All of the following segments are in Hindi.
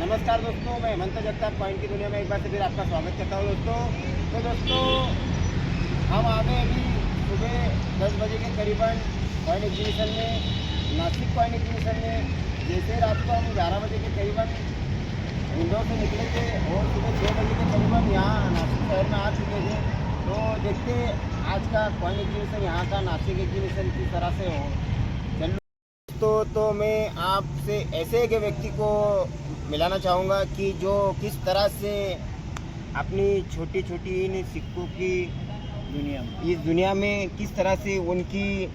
नमस्कार दोस्तों, मैं हेमंत जगताप कॉइन की दुनिया में एक बार से फिर आपका स्वागत करता हूँ दोस्तों। तो दोस्तों, हम आ गए अभी सुबह 10 बजे के करीबन कॉइन एग्जीबिशन में, नासिक कॉइन एग्जीबिशन में। जैसे रात को हम 11 बजे के करीबन इंदौर से निकले थे और सुबह 6 बजे के करीबन यहाँ नासिक शहर में आ चुके थे। तो देखते आज का कॉइन एग्जीबिशन, यहाँ का नासिक एग्जीबिशन किस तरह से हो। तो मैं आपसे ऐसे एक व्यक्ति को मिलाना चाहूँगा कि जो किस तरह से अपनी छोटी छोटी इन सिक्कों की इस दुनिया में किस तरह से उनकी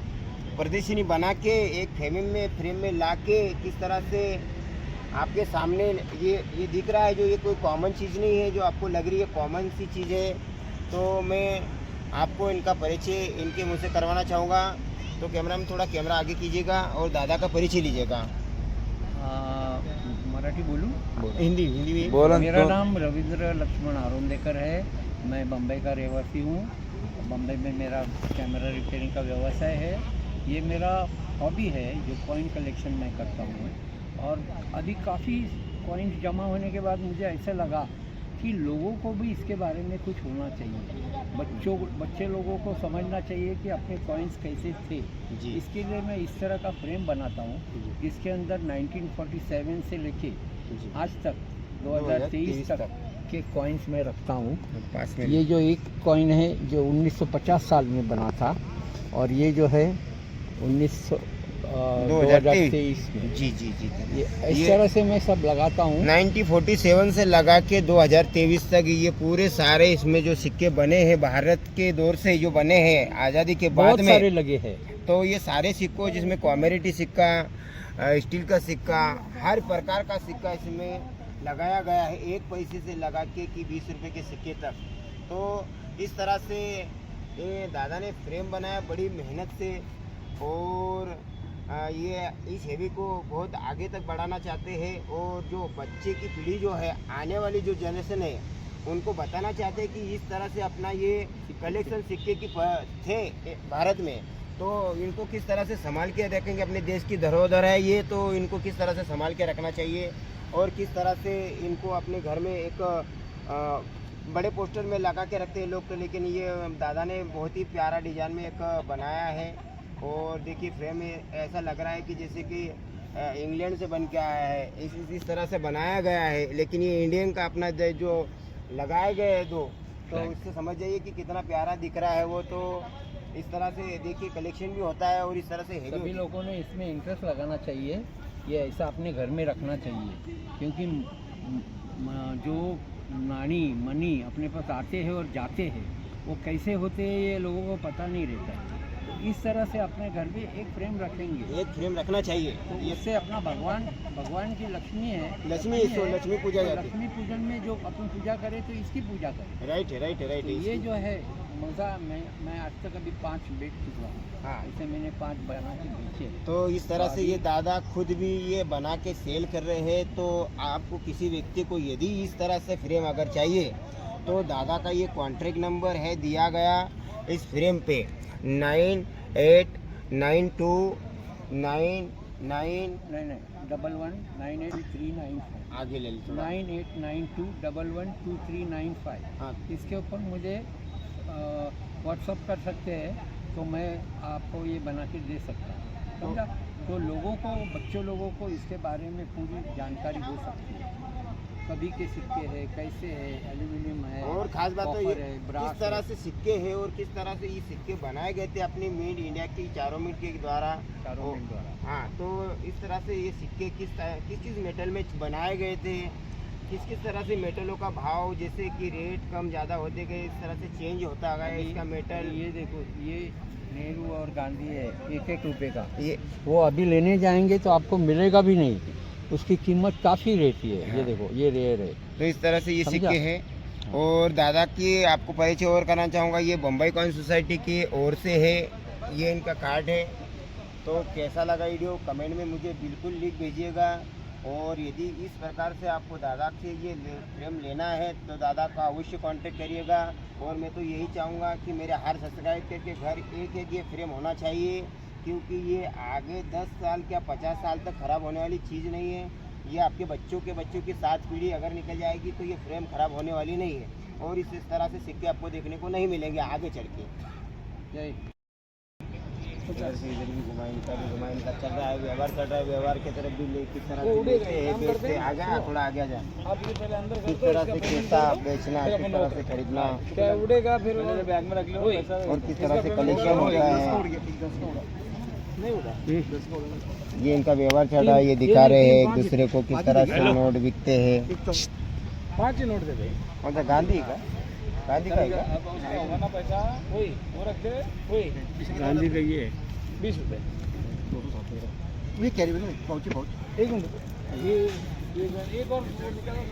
प्रदर्शनी बना के एक फ्रेम में ला के किस तरह से आपके सामने ये दिख रहा है। जो ये कोई कॉमन चीज़ नहीं है, जो आपको लग रही है कॉमन सी चीज़ है। तो मैं आपको इनका परिचय इनके मुँह से करवाना चाहूँगा। तो कैमरा में थोड़ा कैमरा आगे कीजिएगा और दादा का परिचय लीजिएगा। मराठी बोलूं? हिंदी में बोलो। मेरा नाम रविंद्र लक्ष्मण आरोंदेकर है। मैं बम्बई का रहवासी हूँ। बम्बई में मेरा कैमरा रिपेयरिंग का व्यवसाय है। ये मेरा हॉबी है जो कॉइन कलेक्शन मैं करता हूँ। और अभी काफ़ी कॉइन्स जमा होने के बाद मुझे ऐसा लगा कि लोगों को भी इसके बारे में कुछ होना चाहिए। बच्चे लोगों को समझना चाहिए कि अपने कॉइन्स कैसे थे जी। इसके लिए मैं इस तरह का फ्रेम बनाता हूँ जिसके अंदर 1947 से लेके आज तक 2023 तक के कॉइन्स में रखता हूँ। ये जो एक कॉइन है जो 1950 साल में बना था और ये जो है 2023 में जी। ये इस तरह से मैं सब लगाता हूँ। 1947 से लगा के 2023 तक ये पूरे सारे इसमें जो सिक्के बने हैं भारत के दौर से जो बने हैं आज़ादी के बाद में सारे लगे हैं। तो ये सारे सिक्कों जिसमें कॉमोडिटी सिक्का, स्टील का सिक्का, हर प्रकार का सिक्का इसमें लगाया गया है। 1 पैसे से लगा के कि 20 रुपये के सिक्के तक। तो इस तरह से ये दादा ने फ्रेम बनाया बड़ी मेहनत से। और ये इस हेवी को बहुत आगे तक बढ़ाना चाहते हैं। और जो बच्चे की पीढ़ी जो है, आने वाली जो जनरेशन है, उनको बताना चाहते हैं कि इस तरह से अपना ये कलेक्शन सिक्के की थे भारत में। तो इनको किस तरह से संभाल के रखेंगे, अपने देश की धरोहर है ये, तो इनको किस तरह से संभाल के रखना चाहिए। और किस तरह से इनको अपने घर में एक बड़े पोस्टर में लगा के रखते हैं लोग। तो लेकिन ये दादा ने बहुत ही प्यारा डिज़ाइन में एक बनाया है। और देखिए फ्रेम ऐसा लग रहा है कि जैसे कि इंग्लैंड से बन के आया है। इस तरह से बनाया गया है। लेकिन ये इंडियन का अपना जो लगाए गए हैं तो इससे समझ जाइए कि कितना प्यारा दिख रहा है वो। तो इस तरह से देखिए कलेक्शन भी होता है और इस तरह से सभी लोगों ने इसमें इंटरेस्ट लगाना चाहिए। ये ऐसा अपने घर में रखना चाहिए क्योंकि जो मनी अपने पास आते हैं और जाते हैं वो कैसे होते हैं ये लोगों को पता नहीं रहता है। तो इस तरह से अपने घर में एक फ्रेम रखेंगे, एक फ्रेम रखना चाहिए। तो इससे अपना भगवान की लक्ष्मी है, लक्ष्मी पूजा जाती है। लक्ष्मी पूजन में जो अपन पूजा करें तो इसकी पूजा करें। राइट है। तो ये जो है मज़ा, मैं आज तक अभी 5 बेच चुका हूँ। हाँ, इसे मैंने 5 बना के बेचे। तो इस तरह से ये दादा खुद भी ये बना के सेल कर रहे हैं। तो आपको किसी व्यक्ति को यदि इस तरह से फ्रेम अगर चाहिए तो दादा का ये कॉन्ट्रैक्ट नंबर है दिया गया इस फ्रेम पे 989299119395 आगे ले लीजिए 9892112395। हाँ, इसके ऊपर मुझे व्हाट्सअप कर सकते हैं तो मैं आपको ये बना के दे सकता हूँ, समझा। तो बच्चों लोगों को इसके बारे में पूरी जानकारी हो सकती है। कभी के सिक्के हैं, कैसे है, एल्यूमिनियम है और ख़ास बात तो ये किस तरह से सिक्के हैं और किस तरह से ये सिक्के बनाए गए थे अपनी मेड इंडिया की चारों मिनट के द्वारा। हाँ, तो इस तरह से ये सिक्के किस मेटल में बनाए गए थे, किस तरह से मेटलों का भाव, जैसे कि रेट कम ज़्यादा होते गए, इस तरह से चेंज होता गया इसका मेटल। ये देखो, ये नेहरू और गांधी है 1-1 रुपये का। ये वो अभी लेने जाएंगे तो आपको मिलेगा भी नहीं, उसकी कीमत काफ़ी रहती है। हाँ। ये देखो, ये रेयर है। तो इस तरह से ये सिक्के हैं। हाँ। और दादा की आपको परिचय और करना चाहूँगा, ये बम्बई कॉइन सोसाइटी की ओर से है, ये इनका कार्ड है। तो कैसा लगा वीडियो कमेंट में मुझे बिल्कुल लिख भेजिएगा। और यदि इस प्रकार से आपको दादा से ये फ्रेम लेना है तो दादा का अवश्य कांटेक्ट करिएगा। और मैं तो यही चाहूँगा कि मेरे हर सब्सक्राइबर के घर एक ये फ्रेम होना चाहिए, क्योंकि ये आगे 10 साल क्या 50 साल तक ख़राब होने वाली चीज़ नहीं है। ये आपके बच्चों की 7 पीढ़ी अगर निकल जाएगी तो ये फ्रेम खराब होने वाली नहीं है, और इस तरह से सिक्के आपको देखने को नहीं मिलेंगे आगे चल के। इधर भी घुमाएं, इनका चल रहा है व्यवहार, व्यवहार की तरफ भी ले किस तरह से बेचते आ गया, थोड़ा आगे जा, किस तरह से कैसा बेचना, किस तरह से खरीदना, क्या उड़ेगा फिर बैग में रख लो और किस तरह से कलेक्शन होता है, नहीं उड़ा। ये इनका व्यवहार चल रहा है। ये दिखा रहे हैं एक दूसरे को किस तरह से नोट बिकते हैं। 5 ही नोट दे दे। कौन सा गांधी का है क्या? अब उसका होगा ना पैसा, वही वो रख दे, वही गांधी का ये 20 रुपए। ये कैरी बैग में पाउच एक मिनट, ये एक और निकालो।